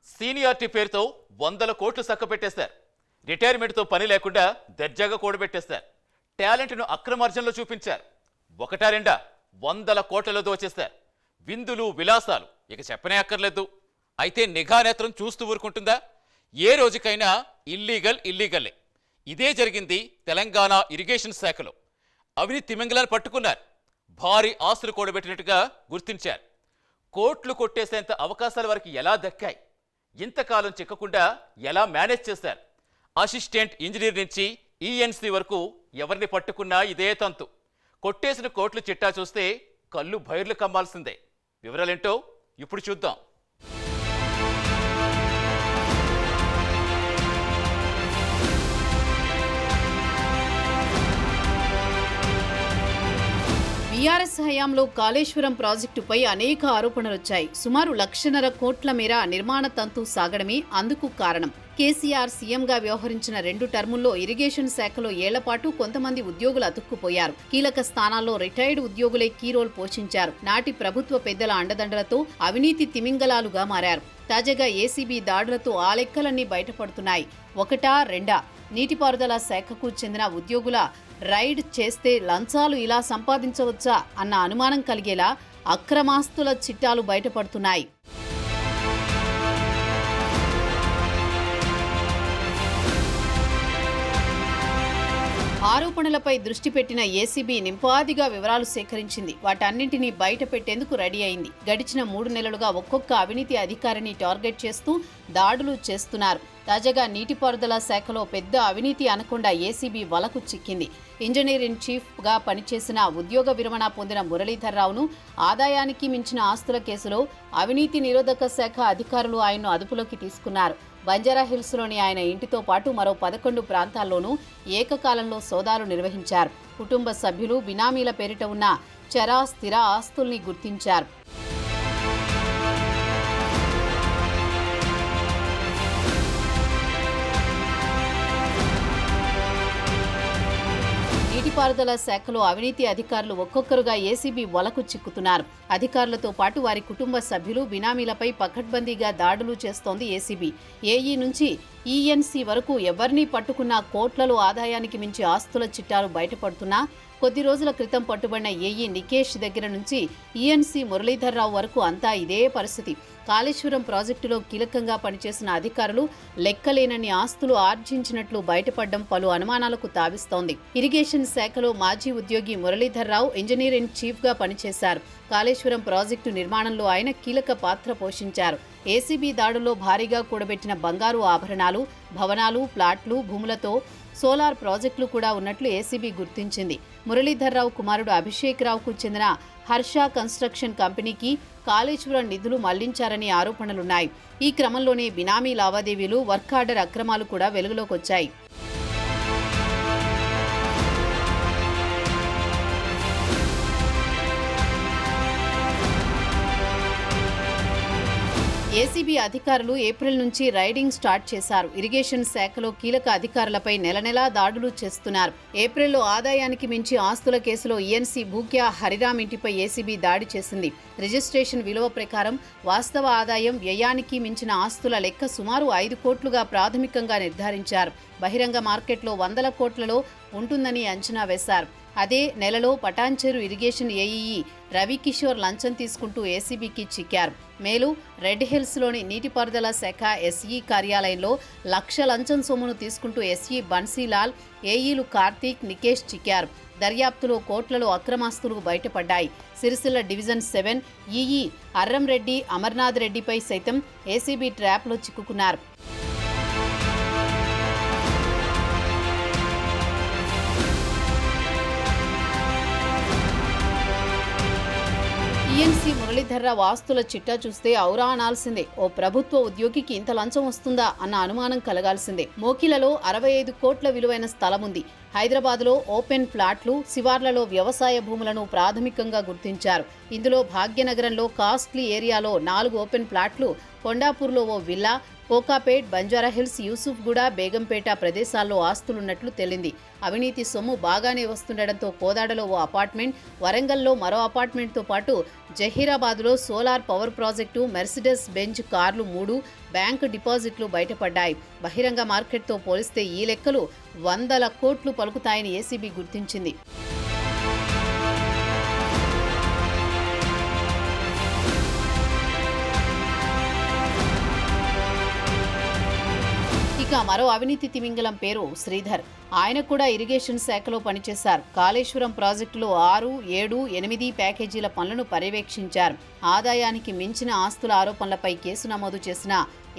Seniority పేరుతో వందల కోట్లు సక్కపెట్టేస్తారు. రిటైర్మెంట్తో పని లేకుండా దర్జాగా కూడబెట్టేస్తారు. టాలెంట్ను అక్రమార్జనలో చూపించారు. ఒకటా రెండా వందల కోట్లలో దోచేస్తారు. విందులు విలాసాలు ఇక చెప్పనే అక్కర్లేదు. అయితే నిఘా నేత్రం చూస్తూ ఊరుకుంటుందా? ఏ రోజుకైనా ఇల్లీగల్లే. ఇదే జరిగింది తెలంగాణ ఇరిగేషన్ శాఖలో. అవినీతి తిమింగలాన్ని పట్టుకున్నారు. భారీ ఆస్తులు కూడబెట్టినట్టుగా గుర్తించారు. కోట్లు కొట్టేసేంత అవకాశాల వరకు ఎలా దక్కాయి? ఇంతకాలం చిక్కకుండా ఎలా మేనేజ్ చేశారు? అసిస్టెంట్ ఇంజనీర్ నుంచి ఈఎన్సీ వరకు ఎవరిని పట్టుకున్నా ఇదే తంతు. కొట్టేసిన కోట్లు చిట్టా చూస్తే కళ్ళు బైర్లు కమ్మాల్సిందే. వివరాలేంటో ఇప్పుడు చూద్దాం. బీఆర్ఎస్ హయాంలో కాళేశ్వరం ప్రాజెక్టుపై అనేక ఆరోపణలొచ్చాయి. సుమారు 1,50,000 కోట్ల మేర నిర్మాణ తంతు సాగడమే అందుకు కారణం. కేసీఆర్ సీఎంగా వ్యవహరించిన 2 టర్ముల్లో ఇరిగేషన్ శాఖలో ఏళ్లపాటు కొంతమంది ఉద్యోగులు అతుక్కుపోయారు. కీలక స్థానాల్లో రిటైర్డ్ ఉద్యోగులే కీ రోల్ పోషించారు. నాటి ప్రభుత్వ పెద్దల అండదండలతో అవినీతి తిమింగలాలుగా మారారు. తాజాగా ఏసీబీ దాడులతో ఆ లెక్కలన్నీ బయటపడుతున్నాయి. ఒకటా రెండా నీటిపారుదల శాఖకు చెందిన ఉద్యోగుల రైడ్ చేస్తే లంచాలు ఇలా సంపాదించవచ్చా అన్న అనుమానం కలిగేలా అక్రమాస్తుల చిట్టాలు బయటపడుతున్నాయి. ఆరోపణలపై దృష్టి పెట్టిన ఏసీబీ నింపాదిగా వివరాలు సేకరించింది. వాటన్నింటినీ బయట పెట్టేందుకు రెడీ అయింది. గడిచిన 3 నెలలుగా ఒక్కొక్క అవినీతి అధికారిని టార్గెట్ చేస్తూ దాడులు చేస్తున్నారు. తాజాగా నీటిపారుదల శాఖలో పెద్ద అవినీతి అనకుండా ఏసీబీ వలకు చిక్కింది. ఇంజనీర్ ఇన్ చీఫ్గా పనిచేసిన ఉద్యోగ విరమణ పొందిన మురళీధర్రావును ఆదాయానికి మించిన ఆస్తుల కేసులో అవినీతి నిరోధక శాఖ అధికారులు ఆయన్ను అదుపులోకి తీసుకున్నారు. బంజారాహిల్స్లోని ఆయన ఇంటితో పాటు మరో 11 ప్రాంతాల్లోనూ ఏకకాలంలో సోదాలు నిర్వహించారు. కుటుంబ సభ్యులు బినామీల పేరిట ఉన్న చరా స్థిర ఆస్తుల్ని గుర్తించారు. నీటిపారుదల శాఖలో అవినీతి అధికారులు ఒక్కొక్కరుగా ఏసీబీ వలకు చిక్కుతున్నారు. అధికారులతో పాటు వారి కుటుంబ సభ్యులు బినామీలపై పకడ్బందీగా దాడులు చేస్తోంది ఏసీబీ. ఏఈ నుంచి ఈఎన్సీ వరకు ఎవరినీ పట్టుకున్న కోట్లలో ఆదాయానికి మించి ఆస్తుల చిట్టాలు బయటపడుతున్నా కొద్ది రోజుల క్రితం పట్టుబడిన ఏఈ నికేష్ దగ్గర నుంచి ఈఎన్సీ మురళీధర్రావు వరకు అంతా ఇదే పరిస్థితి. కాళేశ్వరం ప్రాజెక్టులో కీలకంగా పనిచేసిన అధికారులు లెక్కలేనన్ని ఆస్తులు ఆర్జించినట్లు బయటపడడం పలు అనుమానాలకు తావిస్తోంది. ఇరిగేషన్ శాఖలో మాజీ ఉద్యోగి మురళీధర్రావు ఇంజనీర్ ఇన్ చీఫ్గా పనిచేశారు. కాళేశ్వరం ప్రాజెక్టు నిర్మాణంలో ఆయన కీలక పాత్ర పోషించారు. ఏసీబీ దాడుల్లో భారీగా కూడబెట్టిన బంగారు ఆభరణాలు, భవనాలు, ప్లాట్లు, భూములతో సోలార్ ప్రాజెక్టులు కూడా ఉన్నట్లు ఏసీబీ గుర్తించింది. మురళీధర్రావు కుమారుడు అభిషేక్ రావుకు చెందిన హర్ష కన్స్ట్రక్షన్ కంపెనీకి కాళేశ్వరం నిధులు మళ్లించారనే ఆరోపణలున్నాయి. ఈ క్రమంలోనే బినామీ లావాదేవీలు, వర్క్ ఆర్డర్ అక్రమాలు కూడా వెలుగులోకొచ్చాయి. ఏసీబీ అధికారులు ఏప్రిల్ నుంచి రైడింగ్ స్టార్ట్ చేశారు. ఇరిగేషన్ శాఖలో కీలక అధికారులపై నెలనెలా దాడులు చేస్తున్నారు. ఏప్రిల్లో ఆదాయానికి మించి ఆస్తుల కేసులో ఈఎన్సీ భూక్యా హరిరామ్ ఇంటిపై ఏసీబీ దాడి చేసింది. రిజిస్ట్రేషన్ విలువ ప్రకారం వాస్తవ ఆదాయం, వ్యయానికి మించిన ఆస్తుల లెక్క సుమారు 5 కోట్లుగా ప్రాథమికంగా నిర్ధారించారు. బహిరంగ మార్కెట్లో 100 కోట్లలో ఉంటుందని అంచనా వేశారు. అదే నెలలో పటాన్చెరు ఇరిగేషన్ ఏఈఈ రవికిషోర్ లంచం తీసుకుంటూ ఏసీబీకి చిక్కారు. మేలు రెడ్ హిల్స్లోని నీటిపారుదల శాఖ ఎస్ఈ కార్యాలయంలో 1,00,000 లంచం సొమ్మును తీసుకుంటూ ఎస్ఈ బన్సీలాల్, ఏఈలు కార్తీక్, నికేష్ చిక్కారు. దర్యాప్తులో కోట్లలో అక్రమాస్తులు బయటపడ్డాయి. సిరిసిల్ల డివిజన్ 7 ఈఈ అర్రంరెడ్డి, అమర్నాథ్ రెడ్డిపై సైతం ఏసీబీ ట్రాప్లో చిక్కుకున్నారు. ఈఎన్సీ మురళీధర్రావు ఆస్తుల చిట్టా చూస్తే ఔరా అనాల్సిందే. ఓ ప్రభుత్వ ఉద్యోగికి ఇంత లంచం వస్తుందా అన్న అనుమానం కలగాల్సిందే. మోకిలలో 65 కోట్ల విలువైన స్థలం ఉంది. హైదరాబాద్లో ఓపెన్ ఫ్లాట్లు, శివార్లలో వ్యవసాయ భూములను ప్రాథమికంగా గుర్తించారు. ఇందులో భాగ్యనగరంలో కాస్ట్లీ ఏరియాలో 4 ఓపెన్ ఫ్లాట్లు, కొండాపూర్లో ఓ విల్లా, కోకాపేట్, బంజారాహిల్స్, యూసుఫ్గూడ, బేగంపేట ప్రదేశాల్లో ఆస్తులున్నట్లు తేలింది. అవినీతి సొమ్ము బాగానే వస్తుండటంతో కోదాడలో ఓ అపార్ట్మెంట్, వరంగల్లో మరో అపార్ట్మెంట్తో పాటు జహీరాబాద్లో solar power project, Mercedes Benz కార్లు 3, బ్యాంకు డిపాజిట్లు బయటపడ్డాయి. బహిరంగ మార్కెట్తో పోలిస్తే ఈ లెక్కలు వందల కోట్లు పలుకుతాయని ఏసీబీ గుర్తించింది. ఇక మరో అవినీతి తిమింగలం పేరు శ్రీధర్. ఆయన కూడా ఇరిగేషన్ శాఖలో పనిచేశారు. కాళేశ్వరం ప్రాజెక్టులో 6, 7, 8 ప్యాకేజీల పనులను పర్యవేక్షించారు. ఆదాయానికి మించిన ఆస్తుల ఆరోపణలపై కేసు నమోదు చేసిన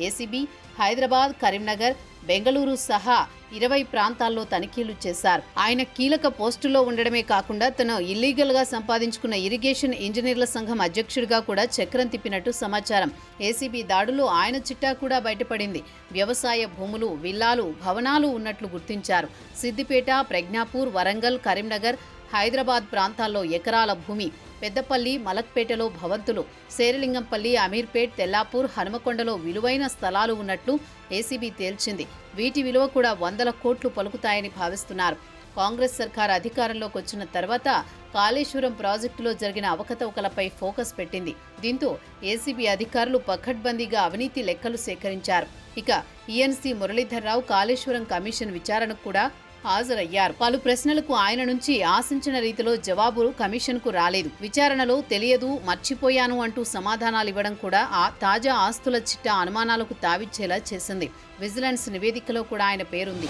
ఏసీబీ హైదరాబాద్, కరీంనగర్, బెంగళూరు సహా 20 ప్రాంతాల్లో తనిఖీలు చేశారు. ఆయన కీలక పోస్టుల్లో ఉండడమే కాకుండా తను ఇల్లీగల్గా సంపాదించుకున్న ఇరిగేషన్ ఇంజనీర్ల సంఘం అధ్యక్షుడిగా కూడా చక్రం తిప్పినట్టు సమాచారం. ఏసీబీ దాడుల్లో ఆయన చిట్టా కూడా బయటపడింది. వ్యవసాయ భూములు, విల్లాలు, భవనాలు ఉన్నట్లు గుర్తించారు. సిద్దిపేట, ప్రజ్ఞాపూర్, వరంగల్, కరీంనగర్, హైదరాబాద్ ప్రాంతాల్లో ఎకరాల భూమి, పెద్దపల్లి, మలక్పేటలో భవంతులు, శేరిలింగంపల్లి, అమీర్పేట్, తెల్లాపూర్, హనుమకొండలో విలువైన స్థలాలు ఉన్నట్లు ఏసీబీ తేల్చింది. వీటి విలువ కూడా వందల కోట్లు పలుకుతాయని భావిస్తున్నారు. కాంగ్రెస్ సర్కార్ అధికారంలోకి వచ్చిన తర్వాత కాళేశ్వరం ప్రాజెక్టులో జరిగిన అవకతవకలపై ఫోకస్ పెట్టింది. దీంతో ఏసీబీ అధికారులు పకడ్బందీగా అవినీతి లెక్కలు సేకరించారు. ఇక ఈఎన్సీ మురళీధర్రావు కాళేశ్వరం కమిషన్ విచారణకు కూడా హాజరయ్యారు. పలు ప్రశ్నలకు ఆయన నుంచి ఆశించిన రీతిలో జవాబులు కమిషన్కు రాలేదు. విచారణలో తెలియదు, మర్చిపోయాను అంటూ సమాధానాలివ్వడం కూడా తాజా ఆస్తుల చిట్టా అనుమానాలకు తావిచ్చేలా చేసింది. విజిలెన్స్ నివేదికలో కూడా ఆయన పేరుంది.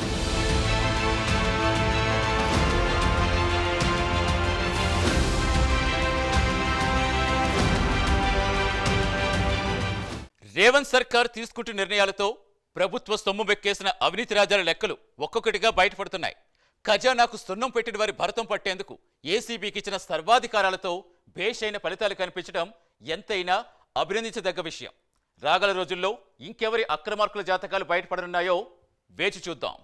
రేవంత్ సర్కార్ తీసుకుంటున్న నిర్ణయాలతో ప్రభుత్వ సొమ్ము బెక్కేసిన అవినీతి రాజ్యాల లెక్కలు ఒక్కొక్కటిగా బయటపడుతున్నాయి. ఖజానాకు సున్నం పెట్టిన వారి భరతం పట్టేందుకు ఏసీబీకి ఇచ్చిన సర్వాధికారాలతో భేషైన ఫలితాలు కనిపించడం ఎంతైనా అభినందించదగ్గ విషయం. రాగల రోజుల్లో ఇంకెవరి అక్రమార్కుల జాతకాలు బయటపడనున్నాయో వేచి చూద్దాం.